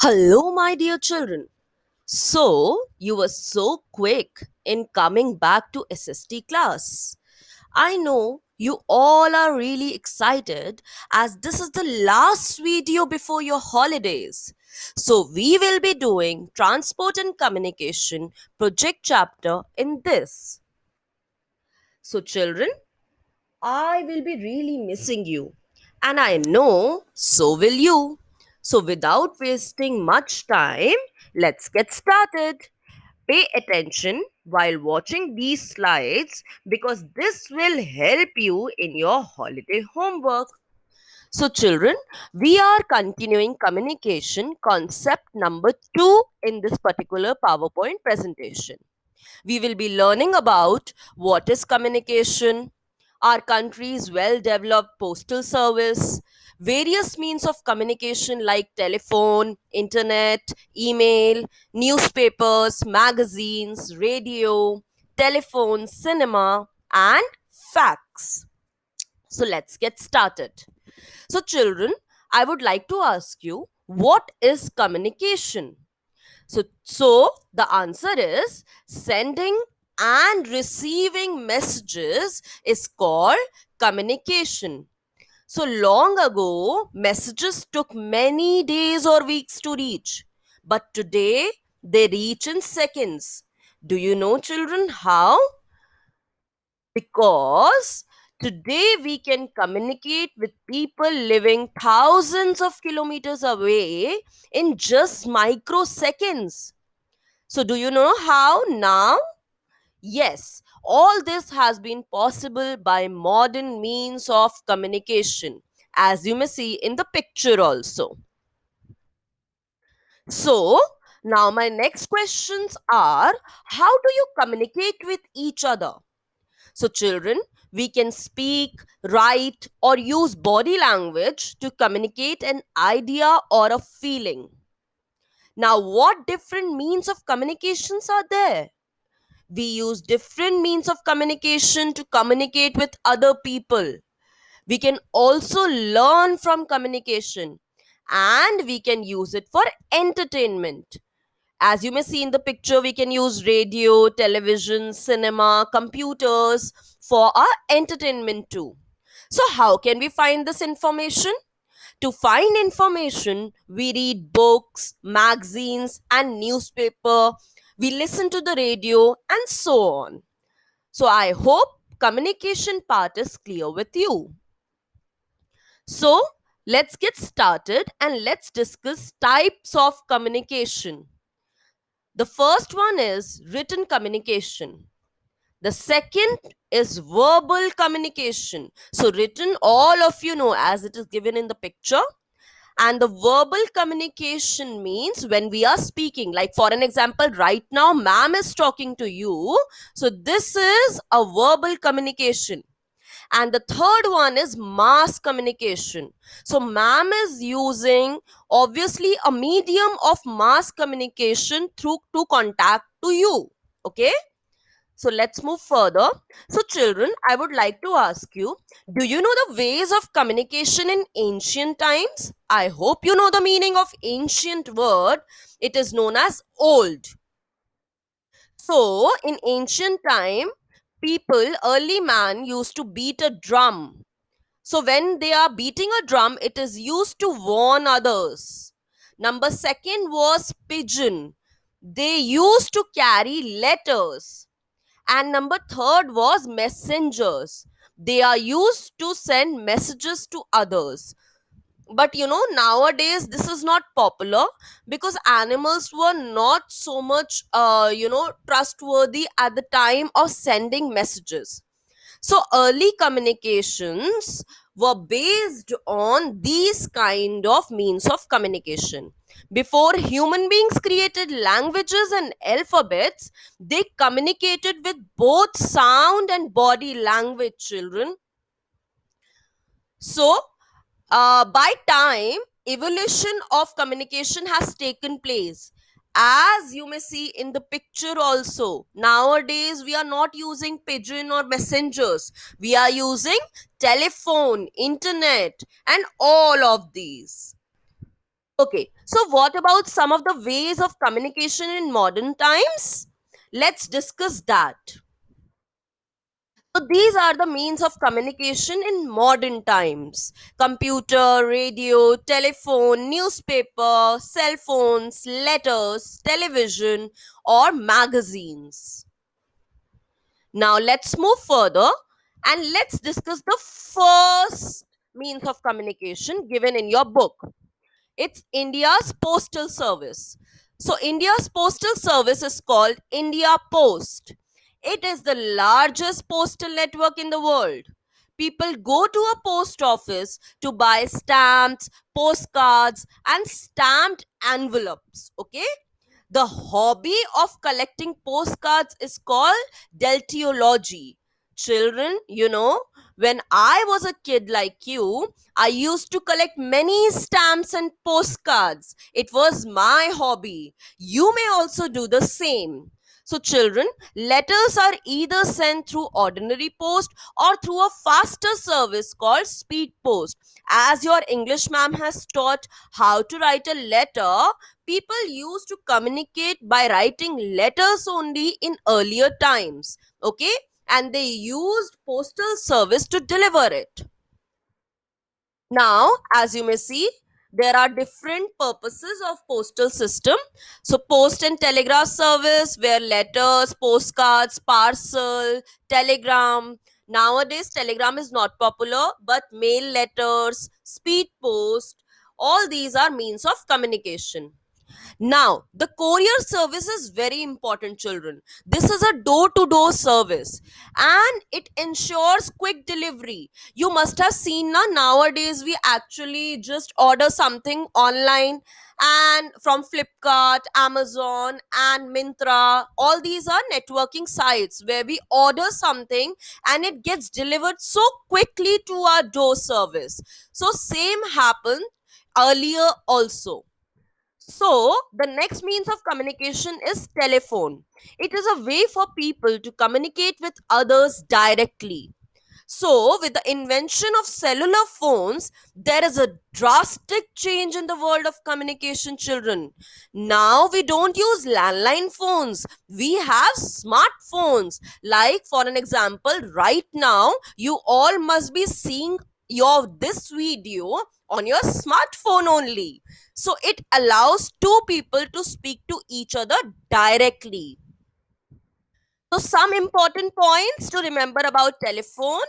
Hello, my dear children. So, you were so quick in coming back to SST class. I know you all are really excited as this is the last video before your holidays. So, we will be doing Transport and Communication project chapter in this. So, children, I will be really missing you. And I know so will you. So, without wasting much time, let's get started. Pay attention while watching these slides because this will help you in your holiday homework. So, children, we are continuing communication concept number 2 in this particular PowerPoint presentation. We will be learning about what is communication, our country's well developed postal service, various means of communication like telephone, internet, email, newspapers, magazines, radio, telephone, cinema, and fax. So let's get started. So, children, I would like to ask you what is communication? So the answer is sending and receiving messages is called communication. So long ago, messages took many days or weeks to reach, but today they reach in seconds. Do you know, children, how? Because today we can communicate with people living thousands of kilometers away in just microseconds. So, do you know how now? Yes, all this has been possible by modern means of communication, as you may see in the picture also. So, now my next questions are how do you communicate with each other? So, children, we can speak, write, or use body language to communicate an idea or a feeling. Now, what different means of communications are there? We use different means of communication to communicate with other people. We can also learn from communication and we can use it for entertainment. As you may see in the picture, we can use radio, television, cinema, computers for our entertainment too. So, how can we find this information? To find information, we read books, magazines, and newspaper. We listen to the radio and so on. So I hope communication part is clear with you. So let's get started and let's discuss types of communication. The first one is written communication. The second is verbal communication. So written, all of you know as it is given in the picture. And the verbal communication means when we are speaking, like for an example, right now, ma'am is talking to you. So this is a verbal communication. And the third one is mass communication. So, ma'am is using obviously a medium of mass communication through to contact to you. Okay. So let's move further. So, children, I would like to ask you, do you know the ways of communication in ancient times? I hope you know the meaning of ancient word. It is known as old. So, in ancient time, early man used to beat a drum. So, when they are beating a drum, it is used to warn others. Number second was pigeon. They used to carry letters. And number third was messengers. They are used to send messages to others. But nowadays this is not popular because animals were not so much trustworthy at the time of sending messages. So early communications were based on these kind of means of communication. Before human beings created languages and alphabets, they communicated with both sound and body language, children. So, by time, evolution of communication has taken place. As you may see in the picture also, nowadays we are not using pigeon or messengers. We are using telephone, internet, and all of these. Okay, so what about some of the ways of communication in modern times? Let's discuss that. So these are the means of communication in modern times: computer, radio, telephone, newspaper, cell phones, letters, television, or magazines. Now let's move further and let's discuss the first means of communication given in your book. It's India's postal service. So, India's postal service is called India Post. It is the largest postal network in the world. People go to a post office to buy stamps, postcards, and stamped envelopes. Okay? The hobby of collecting postcards is called deltiology. Children, when I was a kid like you, I used to collect many stamps and postcards. It was my hobby. You may also do the same. So, children, letters are either sent through ordinary post or through a faster service called speed post. As your English ma'am has taught how to write a letter, people used to communicate by writing letters only in earlier times. Okay, and they used postal service to deliver it. Now, as you may see, there are different purposes of postal system. So post and telegraph service, where letters, postcards, parcel, telegram. Nowadays telegram is not popular, but mail letters, speed post, all these are means of communication. Now, the courier service is very important, children. This is a door to door service and it ensures quick delivery. You must have seen now, nowadays we actually just order something online, and from Flipkart, Amazon, and Mintra. All these are networking sites where we order something and it gets delivered so quickly to our door service. So, same happened earlier also. So, the next means of communication is telephone. It is a way for people to communicate with others directly. So, with the invention of cellular phones, there is a drastic change in the world of communication, children. Now, we don't use landline phones, we have smartphones. Like, for an example, right now, you all must be seeing this video on your smartphone only. So, it allows two people to speak to each other directly. So, some important points to remember about telephone: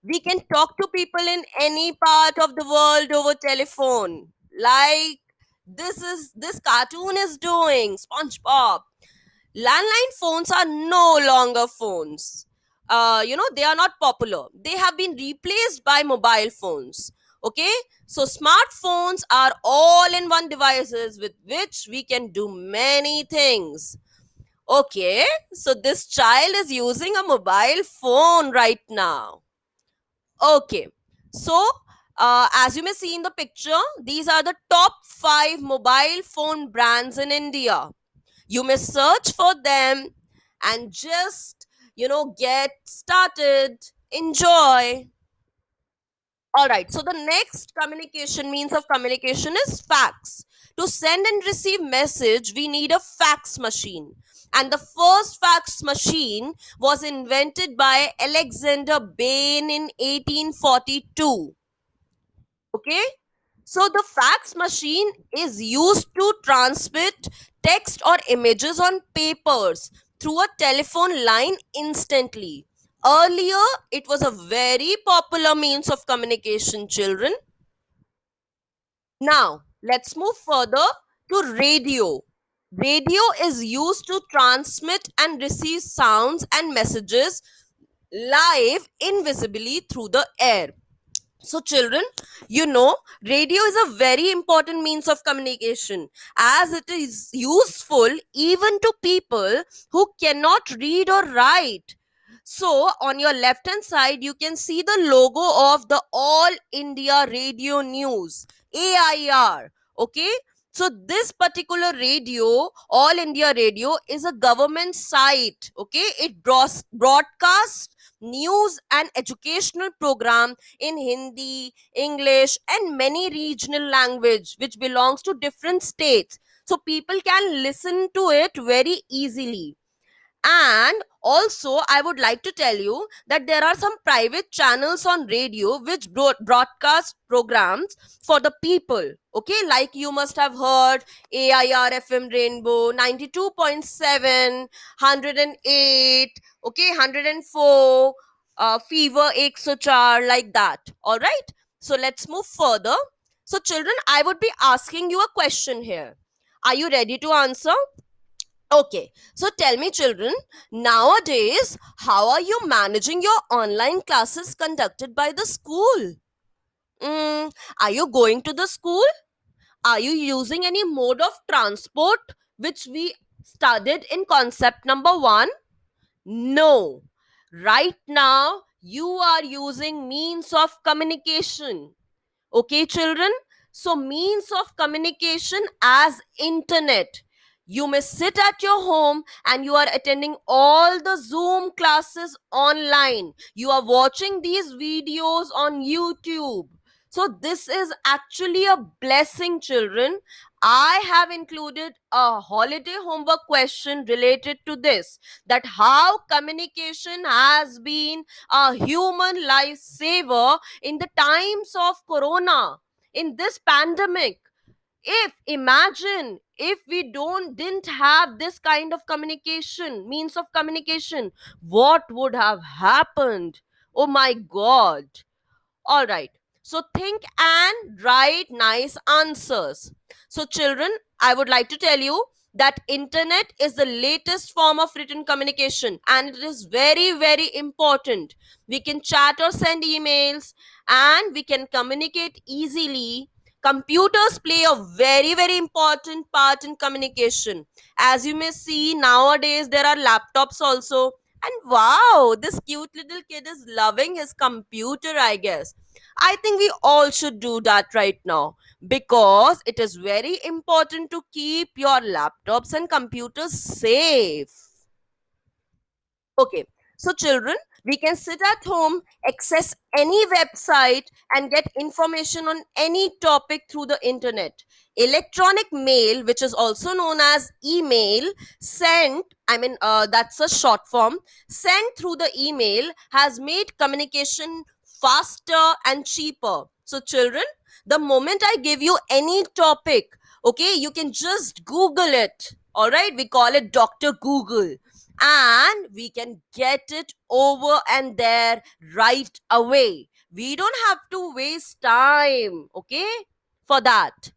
we can talk to people in any part of the world over telephone, like this cartoon is doing, SpongeBob. Landline phones are no longer phones. They are not popular, they have been replaced by mobile phones. Okay, so smartphones are all in one devices with which we can do many things. Okay, so this child is using a mobile phone right now. Okay, so as you may see in the picture, these are the top 5 mobile phone brands in India. You may search for them and just, get started. Enjoy. All right, so the next communication means of communication is fax. To send and receive message, we need a fax machine. And the first fax machine was invented by Alexander Bain in 1842. Okay, so the fax machine is used to transmit text or images on papers through a telephone line instantly. Earlier, it was a very popular means of communication, children. Now, let's move further to radio. Radio is used to transmit and receive sounds and messages live invisibly through the air. So, children, radio is a very important means of communication, as it is useful even to people who cannot read or write. So, on your left hand side, you can see the logo of the All India Radio News, AIR. Okay, so this particular radio, All India Radio, is a government site. Okay, it broadcasts news and educational program in Hindi, English, and many regional language which belongs to different states. So people can listen to it very easily. And also, I would like to tell you that there are some private channels on radio which broadcast programs for the people. Okay, like you must have heard AIR FM Rainbow 92.7, 108, okay, 104, Fever 104, like that. All right, so let's move further. So, children, I would be asking you a question here. Are you ready to answer? Okay, so tell me, children, nowadays, how are you managing your online classes conducted by the school? Mm, are you going to the school? Are you using any mode of transport which we studied in concept number one? No. Right now, you are using means of communication. Okay, children? So, means of communication as internet. You may sit at your home and you are attending all the Zoom classes online. You are watching these videos on YouTube. So, this is actually a blessing, children. I have included a holiday homework question related to this, that how communication has been a human lifesaver in the times of corona, in this pandemic. If imagine if we don't didn't have this kind of communication, means of communication, what would have happened? Oh my god. All right. So think and write nice answers. So children, I would like to tell you that internet is the latest form of written communication and it is very very important. We can chat or send emails and we can communicate easily. Computers play a very very important part in communication. As you may see, nowadays there are laptops also. And wow, this cute little kid is loving his computer, I guess. I think we all should do that right now because it is very important to keep your laptops and computers safe. Okay, so children, we can sit at home, access any website, and get information on any topic through the internet. Electronic mail, which is also known as email, that's a short form, sent through the email has made communication faster and cheaper. So, children, the moment I give you any topic, okay, you can just Google it. All right, we call it Dr. Google and we can get it over and there right away. We don't have to waste time, okay, for that.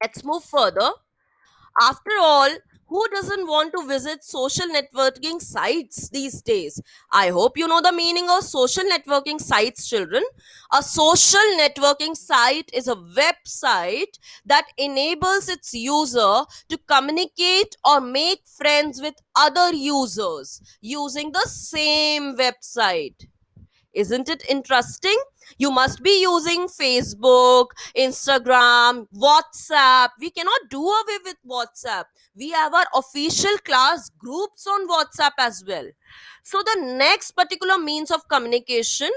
Let's move further. After all, who doesn't want to visit social networking sites these days? I hope you know the meaning of social networking sites, children. A social networking site is a website that enables its user to communicate or make friends with other users using the same website. Isn't it interesting? You must be using Facebook, Instagram, WhatsApp. We cannot do away with WhatsApp. We have our official class groups on WhatsApp as well. So, the next particular means of communication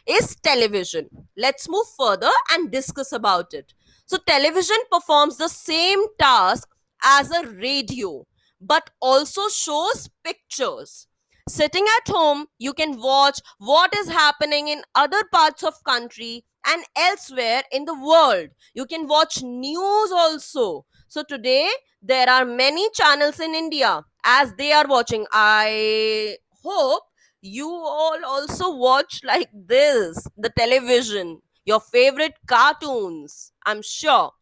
is television. Let's move further and discuss about it. So, television performs the same task as a radio but also shows pictures. Sitting at home, you can watch what is happening in other parts of country and elsewhere in the world. You can watch news also. So today there are many channels in India as they are watching. I hope you all also watch like this the television, your favorite cartoons, I'm sure.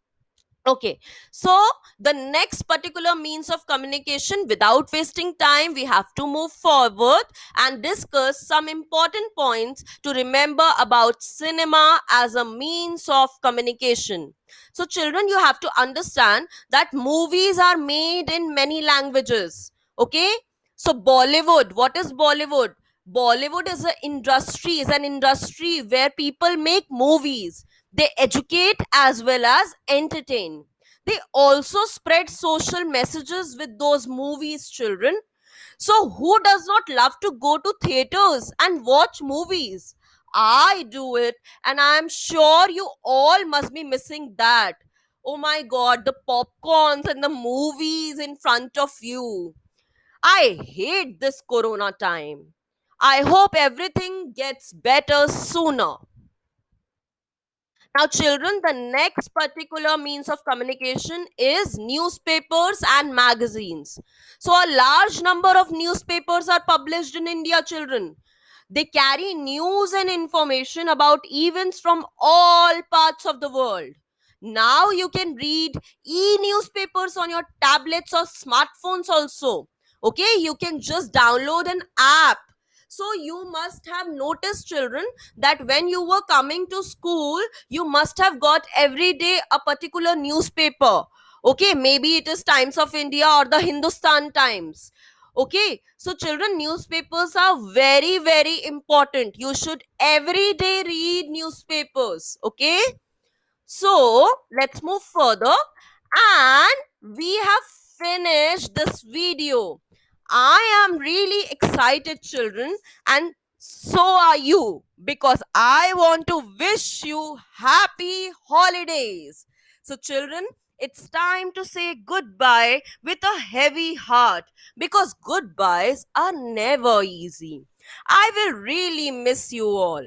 Okay, so the next particular means of communication, without wasting time, we have to move forward and discuss some important points to remember about cinema as a means of communication. So, children, you have to understand that movies are made in many languages. Okay, so Bollywood, what is Bollywood? Bollywood is an industry where people make movies. They educate as well as entertain. They also spread social messages with those movies, children. So, who does not love to go to theaters and watch movies? I do it, and I'm sure you all must be missing that. Oh my god, the popcorns and the movies in front of you. I hate this corona time. I hope everything gets better sooner. Now, children, the next particular means of communication is newspapers and magazines. So, a large number of newspapers are published in India, children. They carry news and information about events from all parts of the world. Now, you can read e newspapers on your tablets or smartphones also. Okay, you can just download an app. So, you must have noticed, children, that when you were coming to school, you must have got every day a particular newspaper. Okay, maybe it is Times of India or the Hindustan Times. Okay, so children, newspapers are very, very important. You should every day read newspapers. Okay, so let's move further, and we have finished this video. I am really excited, children, and so are you, because I want to wish you happy holidays. So, children, it's time to say goodbye with a heavy heart, because goodbyes are never easy. I will really miss you all.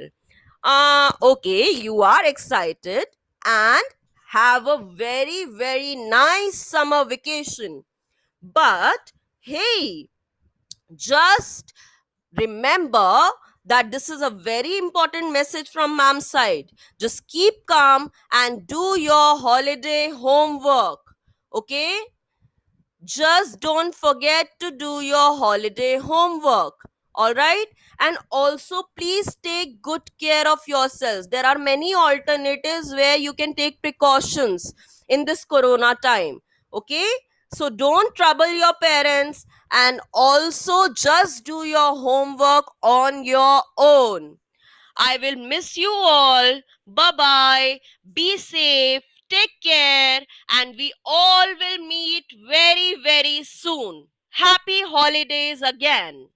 Okay, you are excited and have a very, very nice summer vacation. But hey, just remember that this is a very important message from mom's side. Just keep calm and do your holiday homework. Okay? Just don't forget to do your holiday homework. All right? And also, please take good care of yourselves. There are many alternatives where you can take precautions in this corona time. Okay? So, don't trouble your parents, and also just do your homework on your own. I will miss you all. Bye bye. Be safe. Take care. And we all will meet very, very soon. Happy holidays again.